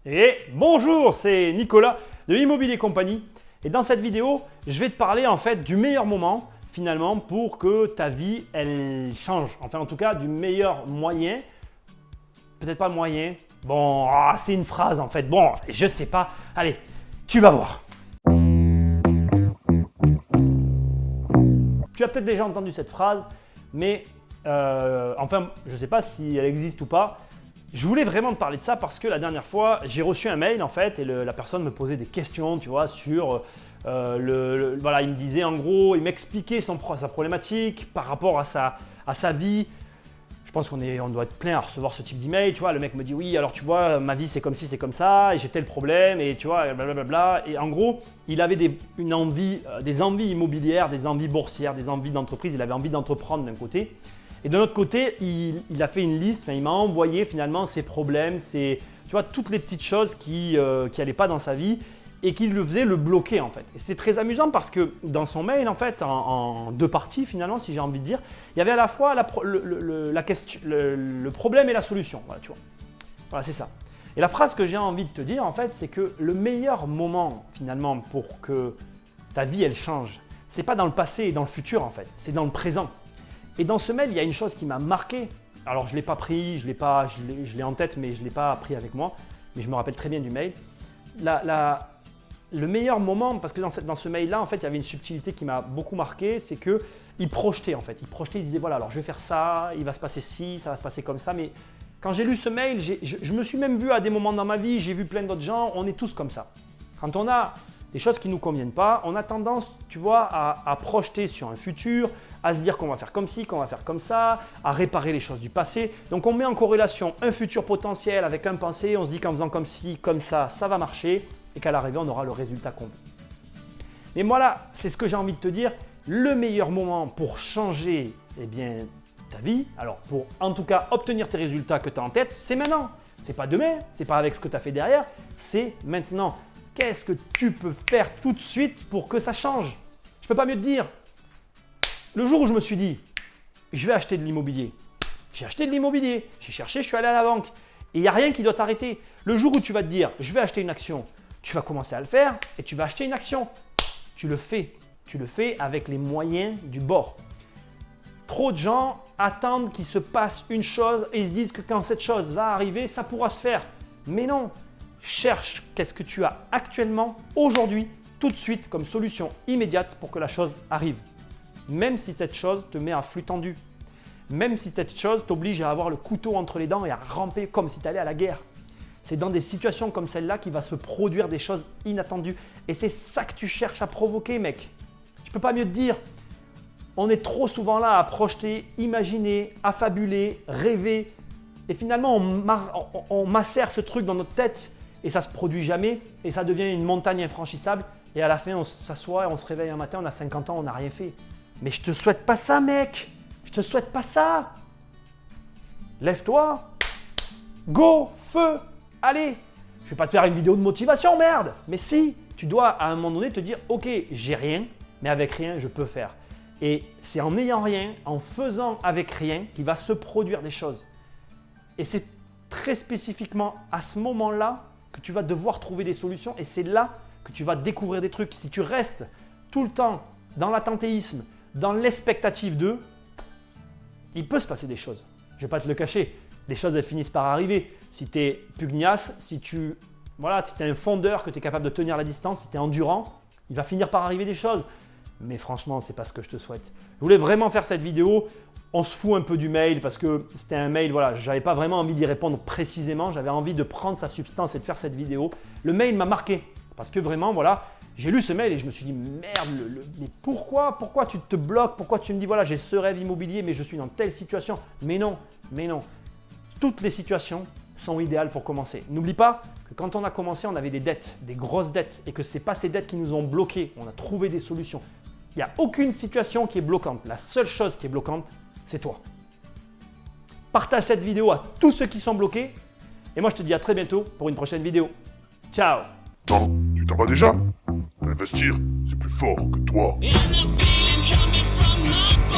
Et bonjour, c'est Nicolas de Immobilier Compagnie. Et dans cette vidéo, je vais te parler en fait du meilleur moment finalement pour que ta vie elle change. Enfin en tout cas du meilleur moyen. Peut-être pas moyen. Bon, c'est une phrase en fait. Bon, je sais pas. Allez, tu vas voir. Tu as peut-être déjà entendu cette phrase, mais enfin, je ne sais pas si elle existe ou pas. Je voulais vraiment te parler de ça parce que la dernière fois, j'ai reçu un mail en fait et la personne me posait des questions, tu vois, sur voilà, il me disait en gros, il m'expliquait sa problématique par rapport à sa vie. Je pense qu'on doit être plein à recevoir ce type d'email, tu vois. Le mec me dit oui, alors tu vois, ma vie c'est comme ci, c'est comme ça, et j'ai tel problème, et tu vois, blablabla. Et en gros, il avait des envies immobilières, des envies boursières, des envies d'entreprise. Il avait envie d'entreprendre d'un côté. Et de l'autre côté, il a fait une liste, il m'a envoyé finalement ses problèmes, tu vois, toutes les petites choses qui n'allaient pas dans sa vie et qui le faisaient le bloquer en fait. Et c'était très amusant parce que dans son mail en fait, en deux parties finalement, si j'ai envie de dire, il y avait à la fois le problème et la solution. Voilà, tu vois. Voilà, c'est ça. Et la phrase que j'ai envie de te dire en fait, c'est que le meilleur moment finalement pour que ta vie elle change, c'est pas dans le passé et dans le futur en fait, c'est dans le présent. Et dans ce mail, il y a une chose qui m'a marqué. Alors, je ne l'ai pas pris, je l'ai en tête, mais je ne l'ai pas pris avec moi. Mais je me rappelle très bien du mail. Le meilleur moment, parce que dans ce mail-là, en fait, il y avait une subtilité qui m'a beaucoup marqué, c'est qu'il projetait en fait. Il disait voilà, alors je vais faire ça, il va se passer ci, ça va se passer comme ça. Mais quand j'ai lu ce mail, je me suis même vu à des moments dans ma vie, j'ai vu plein d'autres gens, on est tous comme ça. Quand on a des choses qui ne nous conviennent pas, on a tendance, tu vois, à projeter sur un futur, à se dire qu'on va faire comme ci, qu'on va faire comme ça, à réparer les choses du passé. Donc on met en corrélation un futur potentiel avec un passé, on se dit qu'en faisant comme ci, comme ça va marcher et qu'à l'arrivée, on aura le résultat qu'on veut. Mais voilà, c'est ce que j'ai envie de te dire, le meilleur moment pour changer ta vie, alors pour en tout cas obtenir tes résultats que tu as en tête, c'est maintenant. C'est pas demain, c'est pas avec ce que tu as fait derrière, c'est maintenant. Qu'est-ce que tu peux faire tout de suite pour que ça change? Je ne peux pas mieux te dire. Le jour où je me suis dit, je vais acheter de l'immobilier, j'ai acheté de l'immobilier, j'ai cherché, je suis allé à la banque et il n'y a rien qui doit t'arrêter. Le jour où tu vas te dire, je vais acheter une action, tu vas commencer à le faire et tu vas acheter une action. Tu le fais avec les moyens du bord. Trop de gens attendent qu'il se passe une chose et ils se disent que quand cette chose va arriver, ça pourra se faire. Mais non, cherche qu'est-ce que tu as actuellement, aujourd'hui, tout de suite comme solution immédiate pour que la chose arrive. Même si cette chose te met à flux tendu. Même si cette chose t'oblige à avoir le couteau entre les dents et à ramper comme si tu allais à la guerre. C'est dans des situations comme celle-là qu'il va se produire des choses inattendues. Et c'est ça que tu cherches à provoquer, mec. Tu peux pas mieux te dire. On est trop souvent là à projeter, imaginer, affabuler, rêver. Et finalement, on macère ce truc dans notre tête et ça ne se produit jamais. Et ça devient une montagne infranchissable. Et à la fin, on s'assoit, on se réveille un matin, on a 50 ans, on n'a rien fait. Mais je te souhaite pas ça, mec. Je te souhaite pas ça. Lève-toi. Go, feu. Allez. Je vais pas te faire une vidéo de motivation, merde. Mais si, tu dois à un moment donné te dire, ok, j'ai rien, mais avec rien, je peux faire. Et c'est en n'ayant rien, en faisant avec rien, qu'il va se produire des choses. Et c'est très spécifiquement à ce moment-là que tu vas devoir trouver des solutions et c'est là que tu vas découvrir des trucs. Si tu restes tout le temps dans l'attentéisme, dans l'expectative d'eux, il peut se passer des choses. Je ne vais pas te le cacher. Les choses, elles finissent par arriver. Si tu es pugnace, si tu es un fondeur, que tu es capable de tenir la distance, si tu es endurant, il va finir par arriver des choses. Mais franchement, ce n'est pas ce que je te souhaite. Je voulais vraiment faire cette vidéo. On se fout un peu du mail parce que c'était un mail, voilà, je n'avais pas vraiment envie d'y répondre précisément. J'avais envie de prendre sa substance et de faire cette vidéo. Le mail m'a marqué parce que vraiment, voilà, j'ai lu ce mail et je me suis dit merde, mais pourquoi tu te bloques? Pourquoi tu me dis voilà, j'ai ce rêve immobilier mais je suis dans telle situation? Mais non. Toutes les situations sont idéales pour commencer. N'oublie pas que quand on a commencé, on avait des dettes, des grosses dettes et que ce n'est pas ces dettes qui nous ont bloqués. On a trouvé des solutions. Il n'y a aucune situation qui est bloquante. La seule chose qui est bloquante, c'est toi. Partage cette vidéo à tous ceux qui sont bloqués et moi je te dis à très bientôt pour une prochaine vidéo. Ciao! Non, tu t'en vas déjà? Investir, c'est plus fort que toi. And the feeling coming from my